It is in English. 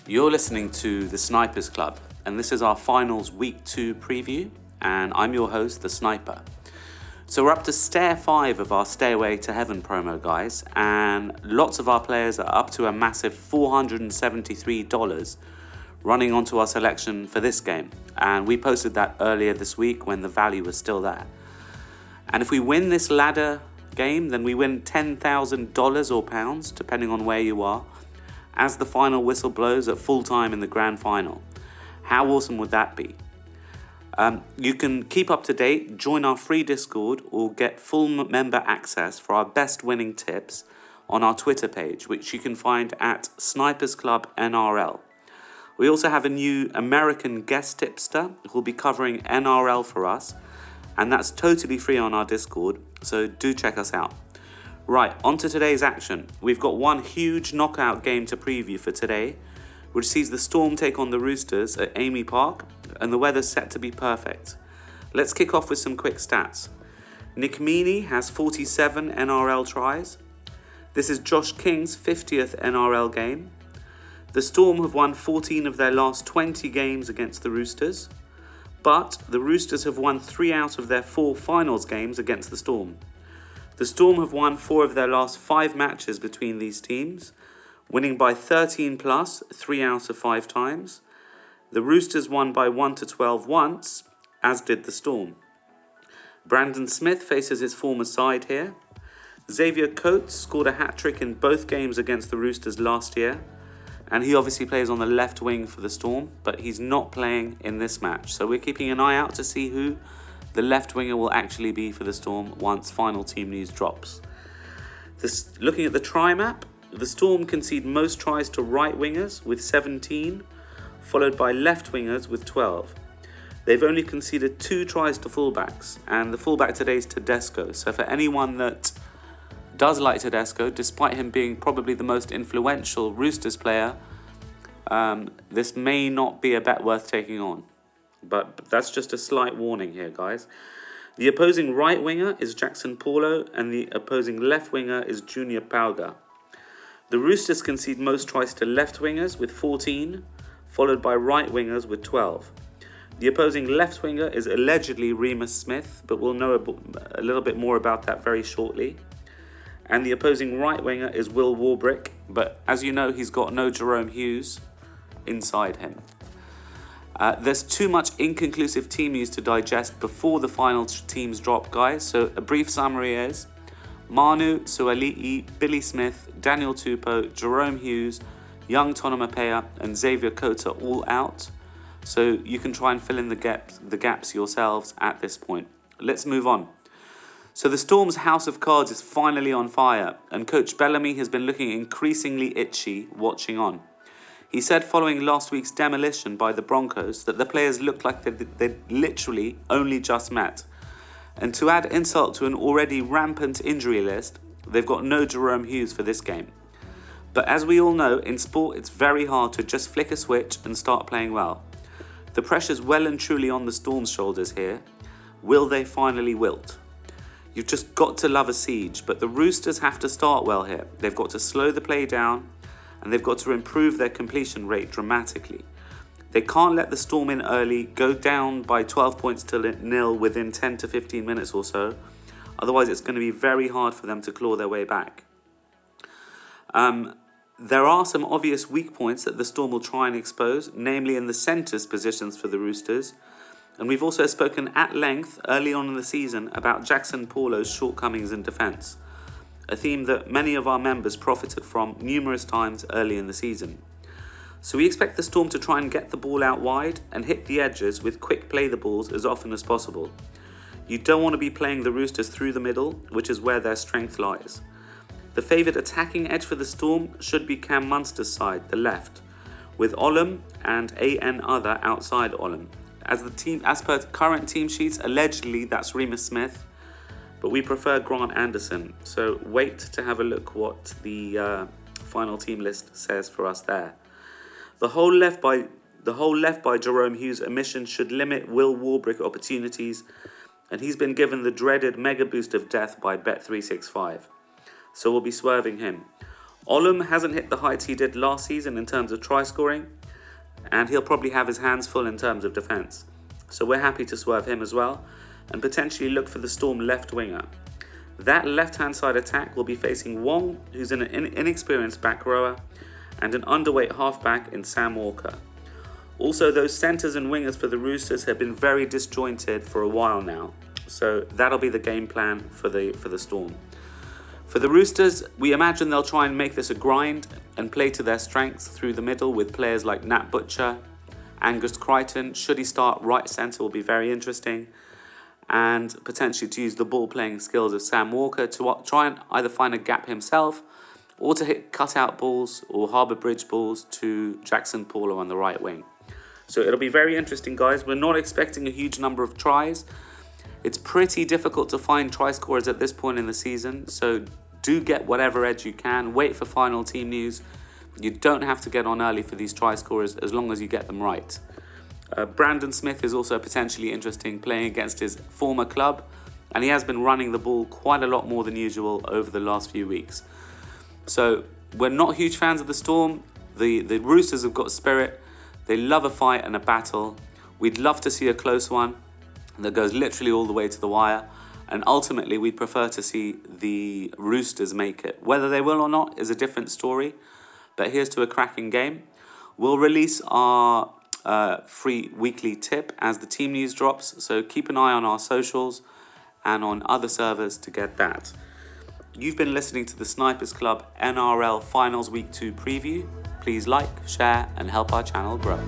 You're listening to the Snipers Club, and this is our finals week 2 preview, and I'm your host, the Sniper. So we're up to Stair 5 of our Stairway to Heaven promo, guys, and lots of our players are up to a massive $473 running onto our selection for this game, and we posted that earlier this week when the value was still there. And if we win this ladder game, then we win $10,000 or pounds, depending on where you are, as the final whistle blows at full time in the grand final. How awesome would that be? You can keep up to date, join our free Discord, or get full member access for our best winning tips on our Twitter page, which you can find at Snipers Club NRL. We also have a new American guest tipster who will be covering NRL for us, and that's totally free on our Discord, so do check us out. Right, on to today's action. We've got one huge knockout game to preview for today, which sees the Storm take on the Roosters at Amy Park, and the weather's set to be perfect. Let's kick off with some quick stats. Nick Meaney has 47 NRL tries. This is Josh King's 50th NRL game. The Storm have won 14 of their last 20 games against the Roosters, but the Roosters have won 3 out of their 4 finals games against the Storm. The Storm have won 4 of their last 5 matches between these teams, winning by 13 plus 3 out of 5 times. The Roosters won by 1-12 once, as did the Storm. Brandon Smith faces his former side here. Xavier Coates scored a hat-trick in both games against the Roosters last year, and he obviously plays on the left wing for the Storm, but he's not playing in this match. So we're keeping an eye out to see who the left winger will actually be for the Storm once final team news drops. Looking at the try map, the Storm concede most tries to right wingers with 17, followed by left wingers with 12. They've only conceded 2 tries to fullbacks, and the fullback today is Tedesco. So for anyone that does like Tedesco, despite him being probably the most influential Roosters player, this may not be a bet worth taking on. But that's just a slight warning here, guys. The opposing right winger is Jackson Paulo, and the opposing left winger is Junior Pauga. The Roosters concede most tries to left wingers with 14, followed by right wingers with 12. The opposing left winger is allegedly Remus Smith, but we'll know a little bit more about that very shortly. And the opposing right winger is Will Warbrick, but as you know, he's got no Jerome Hughes inside him. There's too much inconclusive team news to digest before the final teams drop, guys. So a brief summary is Manu, Suali'i, Billy Smith, Daniel Tupou, Jerome Hughes, young Tonomapea and Xavier Coates are all out. So you can try and fill in the gaps yourselves at this point. Let's move on. So the Storm's house of cards is finally on fire, and Coach Bellamy has been looking increasingly itchy watching on. He said following last week's demolition by the Broncos that the players looked like they'd literally only just met. And to add insult to an already rampant injury list, they've got no Jerome Hughes for this game. But as we all know, in sport it's very hard to just flick a switch and start playing well. The pressure's well and truly on the Storm's shoulders here. Will they finally wilt? You've just got to love a siege, but the Roosters have to start well here. They've got to slow the play down, and they've got to improve their completion rate dramatically. They can't let the Storm in early, go down by 12 points to 0 within 10 to 15 minutes or so. Otherwise, it's going to be very hard for them to claw their way back. There are some obvious weak points that the Storm will try and expose, namely in the centres positions for the Roosters. And we've also spoken at length early on in the season about Jackson Paulo's shortcomings in defence, a theme that many of our members profited from numerous times early in the season. So we expect the Storm to try and get the ball out wide and hit the edges with quick play the balls as often as possible. You don't want to be playing the Roosters through the middle, which is where their strength lies. The favoured attacking edge for the Storm should be Cam Munster's side, the left, with Olam and AN Other outside Olam. As per current team sheets, allegedly that's Remus Smith, but we prefer Grant Anderson, so wait to have a look what the final team list says for us there. The whole left by Jerome Hughes' omission should limit Will Warbrick opportunities, and he's been given the dreaded mega boost of death by Bet365, so we'll be swerving him. Ollum hasn't hit the heights he did last season in terms of try scoring, and he'll probably have his hands full in terms of defence. So we're happy to swerve him as well, and potentially look for the Storm left winger. That left-hand side attack will be facing Wong, who's an inexperienced back rower, and an underweight halfback in Sam Walker. Also, those centres and wingers for the Roosters have been very disjointed for a while now, so that'll be the game plan for the Storm. For the Roosters, we imagine they'll try and make this a grind and play to their strengths through the middle with players like Nat Butcher, Angus Crichton. Should he start right centre will be very interesting, and potentially to use the ball playing skills of Sam Walker to try and either find a gap himself or to hit cut-out balls or harbour bridge balls to Jackson Paulo on the right wing. So it'll be very interesting, guys. We're not expecting a huge number of tries. It's pretty difficult to find try scorers at this point in the season, so do get whatever edge you can. Wait for final team news. You don't have to get on early for these try scorers as long as you get them right. Brandon Smith is also potentially interesting, playing against his former club, and he has been running the ball quite a lot more than usual over the last few weeks. So we're not huge fans of the Storm. The Roosters have got spirit. They love a fight and a battle. We'd love to see a close one that goes literally all the way to the wire. And ultimately, we'd prefer to see the Roosters make it. Whether they will or not is a different story. But here's to a cracking game. We'll release our free weekly tip as the team news drops. So keep an eye on our socials and on other servers to get that. You've been listening to the Snipers Club NRL Finals Week 2 preview. Please like, share, and help our channel grow.